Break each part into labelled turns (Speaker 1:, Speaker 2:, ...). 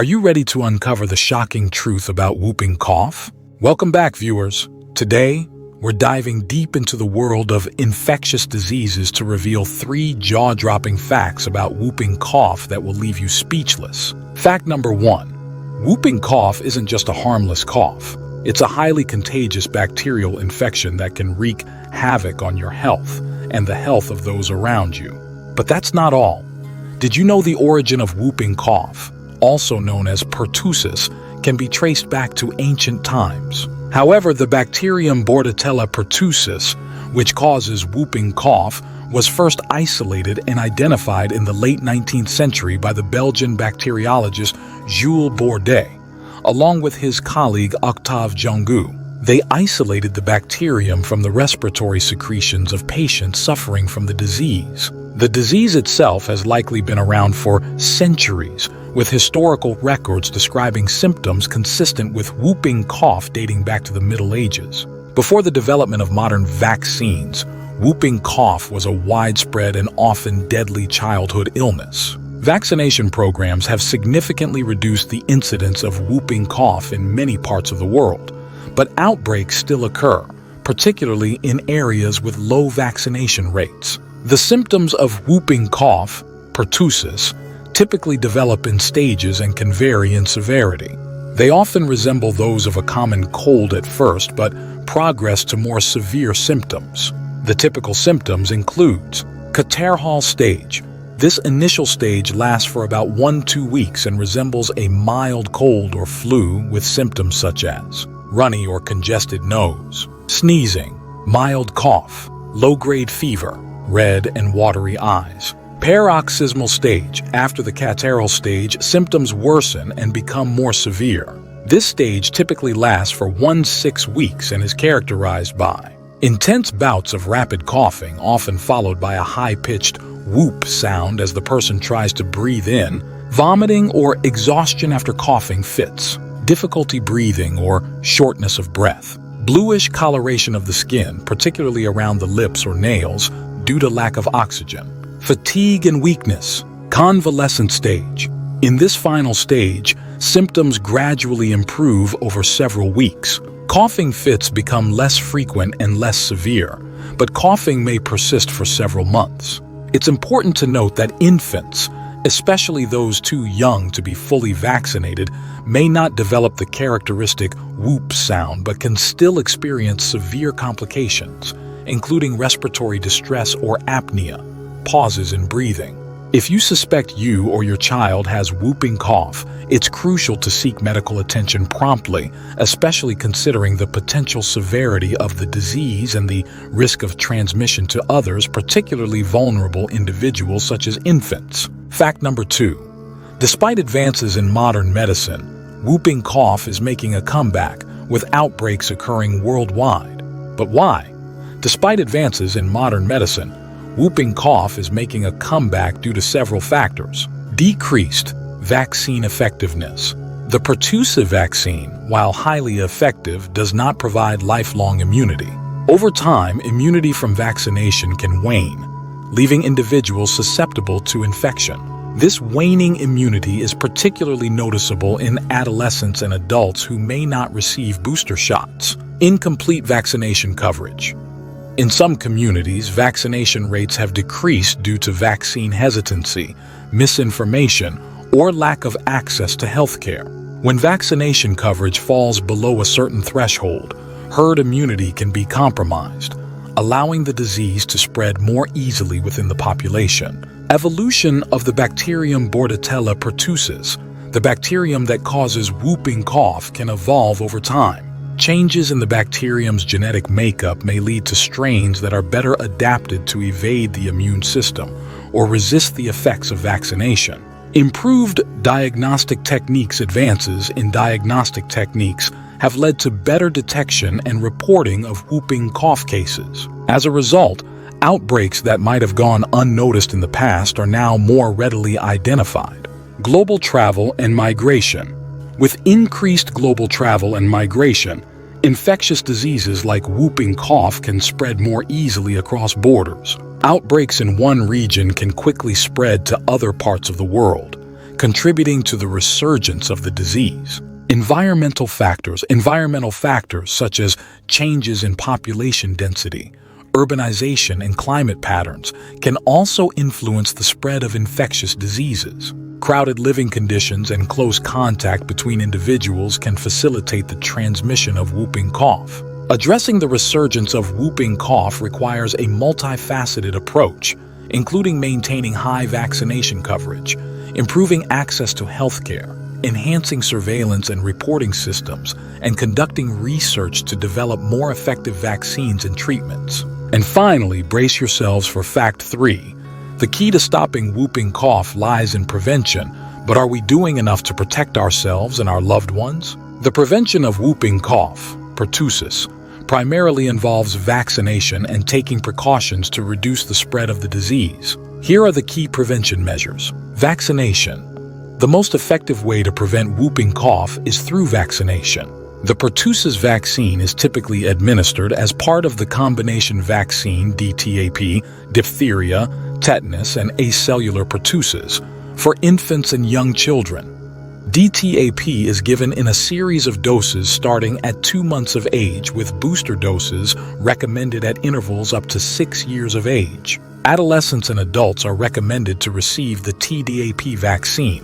Speaker 1: Are you ready to uncover the shocking truth about whooping cough? Welcome back, viewers. Today, we're diving deep into the world of infectious diseases to reveal 3 jaw-dropping facts about whooping cough that will leave you speechless. Fact number 1. Whooping cough isn't just a harmless cough. It's a highly contagious bacterial infection that can wreak havoc on your health and the health of those around you. But that's not all. Did you know the origin of whooping cough, also known as pertussis, can be traced back to ancient times? However, the bacterium Bordetella pertussis, which causes whooping cough, was first isolated and identified in the late 19th century by the Belgian bacteriologist Jules Bordet, along with his colleague Octave Jungu. They isolated the bacterium from the respiratory secretions of patients suffering from the disease. The disease itself has likely been around for centuries, with historical records describing symptoms consistent with whooping cough dating back to the Middle Ages. Before the development of modern vaccines, whooping cough was a widespread and often deadly childhood illness. Vaccination programs have significantly reduced the incidence of whooping cough in many parts of the world, but outbreaks still occur, particularly in areas with low vaccination rates. The symptoms of whooping cough, pertussis, typically develop in stages and can vary in severity. They often resemble those of a common cold at first, but progress to more severe symptoms. The typical symptoms include Catarrhal stage. This initial stage lasts for about 1-2 weeks and resembles a mild cold or flu with symptoms such as runny or congested nose, sneezing, mild cough, low-grade fever, red and watery eyes. Paroxysmal stage. After the catarrhal stage, symptoms worsen and become more severe. This stage typically lasts for 1-6 weeks and is characterized by intense bouts of rapid coughing, often followed by a high-pitched whoop sound as the person tries to breathe in, vomiting or exhaustion after coughing fits, difficulty breathing or shortness of breath, bluish coloration of the skin, particularly around the lips or nails, due to lack of oxygen, fatigue and weakness, convalescent stage. In this final stage, symptoms gradually improve over several weeks. Coughing fits become less frequent and less severe, but coughing may persist for several months. It's important to note that infants, especially those too young to be fully vaccinated, may not develop the characteristic whoop sound but can still experience severe complications, including respiratory distress or apnea, pauses in breathing. If you suspect you or your child has whooping cough, it's crucial to seek medical attention promptly, especially considering the potential severity of the disease and the risk of transmission to others, particularly vulnerable individuals such as infants. Fact number 2. Despite advances in modern medicine, whooping cough is making a comeback, with outbreaks occurring worldwide. But why? Despite advances in modern medicine, whooping cough is making a comeback due to several factors. Decreased vaccine effectiveness. The pertussis vaccine, while highly effective, does not provide lifelong immunity. Over time, immunity from vaccination can wane, leaving individuals susceptible to infection. This waning immunity is particularly noticeable in adolescents and adults who may not receive booster shots. Incomplete vaccination coverage. In some communities, vaccination rates have decreased due to vaccine hesitancy, misinformation, or lack of access to healthcare. When vaccination coverage falls below a certain threshold, herd immunity can be compromised, allowing the disease to spread more easily within the population. Evolution of the bacterium Bordetella pertussis, the bacterium that causes whooping cough, can evolve over time. Changes in the bacterium's genetic makeup may lead to strains that are better adapted to evade the immune system or resist the effects of vaccination. Improved diagnostic techniques. Advances in diagnostic techniques have led to better detection and reporting of whooping cough cases. As a result, outbreaks that might have gone unnoticed in the past are now more readily identified. Global travel and migration. With increased global travel and migration, infectious diseases like whooping cough can spread more easily across borders. Outbreaks in one region can quickly spread to other parts of the world, contributing to the resurgence of the disease. Environmental factors such as changes in population density, urbanization, and climate patterns can also influence the spread of infectious diseases. Crowded living conditions and close contact between individuals can facilitate the transmission of whooping cough. Addressing the resurgence of whooping cough requires a multifaceted approach, including maintaining high vaccination coverage, improving access to healthcare, enhancing surveillance and reporting systems, and conducting research to develop more effective vaccines and treatments. And finally, brace yourselves for fact 3. The key to stopping whooping cough lies in prevention, but are we doing enough to protect ourselves and our loved ones? The prevention of whooping cough, pertussis, primarily involves vaccination and taking precautions to reduce the spread of the disease. Here are the key prevention measures. Vaccination. The most effective way to prevent whooping cough is through vaccination. The pertussis vaccine is typically administered as part of the combination vaccine DTaP, diphtheria, tetanus, and acellular pertussis for infants and young children. DTaP is given in a series of doses starting at 2 months of age, with booster doses recommended at intervals up to 6 years of age. Adolescents and adults are recommended to receive the Tdap vaccine,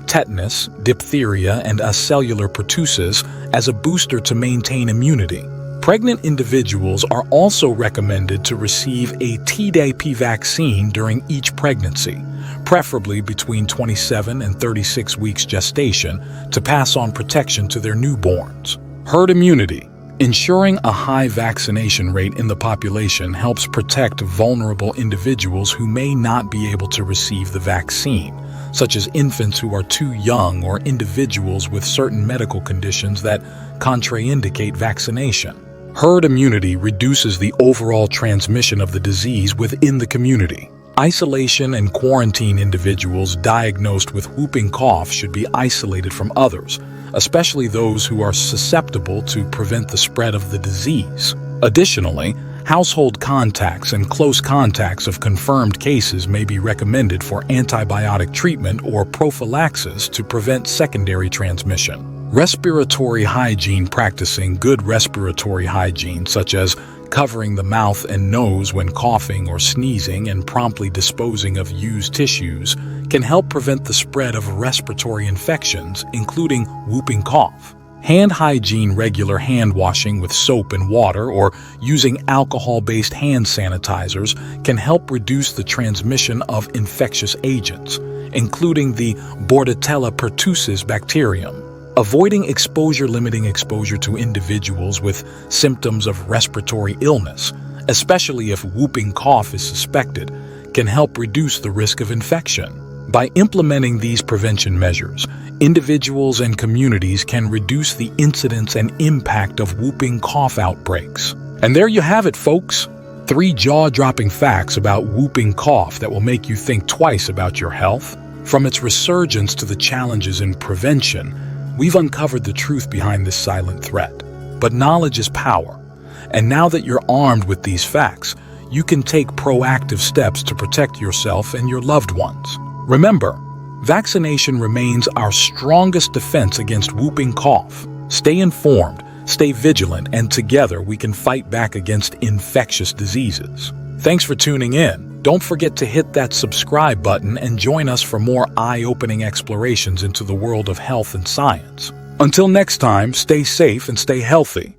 Speaker 1: tetanus, diphtheria, and acellular pertussis as a booster to maintain immunity. Pregnant individuals are also recommended to receive a Tdap vaccine during each pregnancy, preferably between 27 and 36 weeks gestation, to pass on protection to their newborns. Herd immunity. Ensuring a high vaccination rate in the population helps protect vulnerable individuals who may not be able to receive the vaccine, such as infants who are too young or individuals with certain medical conditions that contraindicate vaccination. Herd immunity reduces the overall transmission of the disease within the community. Isolation and quarantine. Individuals diagnosed with whooping cough should be isolated from others, especially those who are susceptible, to prevent the spread of the disease. Additionally, household contacts and close contacts of confirmed cases may be recommended for antibiotic treatment or prophylaxis to prevent secondary transmission. Respiratory hygiene. Practicing good respiratory hygiene, such as covering the mouth and nose when coughing or sneezing and promptly disposing of used tissues, can help prevent the spread of respiratory infections, including whooping cough. Hand hygiene. Regular hand washing with soap and water or using alcohol-based hand sanitizers can help reduce the transmission of infectious agents, including the Bordetella pertussis bacterium. Avoiding exposure. Limiting exposure to individuals with symptoms of respiratory illness, especially if whooping cough is suspected, can help reduce the risk of infection. By implementing these prevention measures, individuals and communities can reduce the incidence and impact of whooping cough outbreaks. And there you have it, folks. 3 jaw-dropping facts about whooping cough that will make you think twice about your health. From its resurgence to the challenges in prevention, we've uncovered the truth behind this silent threat. But knowledge is power. And now that you're armed with these facts, you can take proactive steps to protect yourself and your loved ones. Remember, vaccination remains our strongest defense against whooping cough. Stay informed, stay vigilant, and together we can fight back against infectious diseases. Thanks for tuning in. Don't forget to hit that subscribe button and join us for more eye-opening explorations into the world of health and science. Until next time, stay safe and stay healthy.